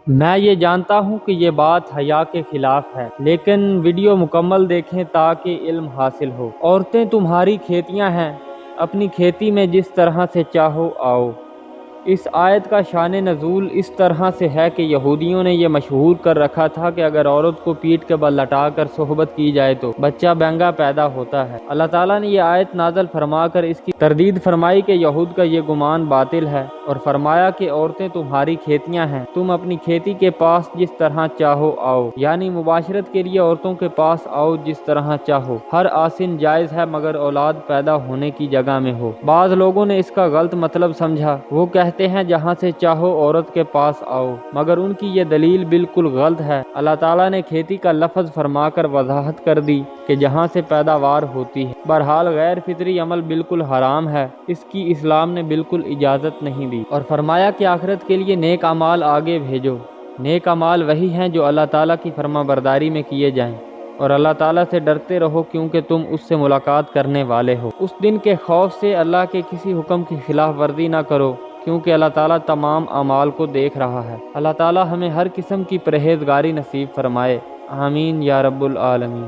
میں یہ جانتا ہوں کہ یہ بات حیا کے خلاف ہے، لیکن ویڈیو مکمل دیکھیں تاکہ علم حاصل ہو۔ عورتیں تمہاری کھیتیاں ہیں، اپنی کھیتی میں جس طرح سے چاہو آؤ۔ اس آیت کا شان نزول اس طرح سے ہے کہ یہودیوں نے یہ مشہور کر رکھا تھا کہ اگر عورت کو پیٹھ کے بل لٹا کر صحبت کی جائے تو بچہ بینگا پیدا ہوتا ہے۔ اللہ تعالیٰ نے یہ آیت نازل فرما کر اس کی تردید فرمائی کہ یہود کا یہ گمان باطل ہے، اور فرمایا کہ عورتیں تمہاری کھیتیاں ہیں، تم اپنی کھیتی کے پاس جس طرح چاہو آؤ، یعنی مباشرت کے لیے عورتوں کے پاس آؤ جس طرح چاہو۔ ہر آسن جائز ہے مگر اولاد پیدا ہونے کی جگہ میں ہو۔ بعض لوگوں نے اس کا غلط مطلب سمجھا، وہ کہتے ہیں جہاں سے چاہو عورت کے پاس آؤ، مگر ان کی یہ دلیل بالکل غلط ہے۔ اللہ تعالیٰ نے کھیتی کا لفظ فرما کر وضاحت کر دی کہ جہاں سے پیداوار ہوتی ہے۔ بہرحال غیر فطری عمل بالکل حرام ہے، اس کی اسلام نے بالکل اجازت نہیں دی، اور فرمایا کہ آخرت کے لیے نیک اعمال آگے بھیجو۔ نیک اعمال وہی ہیں جو اللہ تعالیٰ کی فرما برداری میں کیے جائیں، اور اللہ تعالیٰ سے ڈرتے رہو کیونکہ تم اس سے ملاقات کرنے والے ہو۔ اس دن کے خوف سے اللہ کے کسی حکم کی خلاف ورزی نہ کرو، کیونکہ اللہ تعالیٰ تمام اعمال کو دیکھ رہا ہے۔ اللہ تعالیٰ ہمیں ہر قسم کی پرہیزگاری نصیب فرمائے، آمین یا رب العالمین۔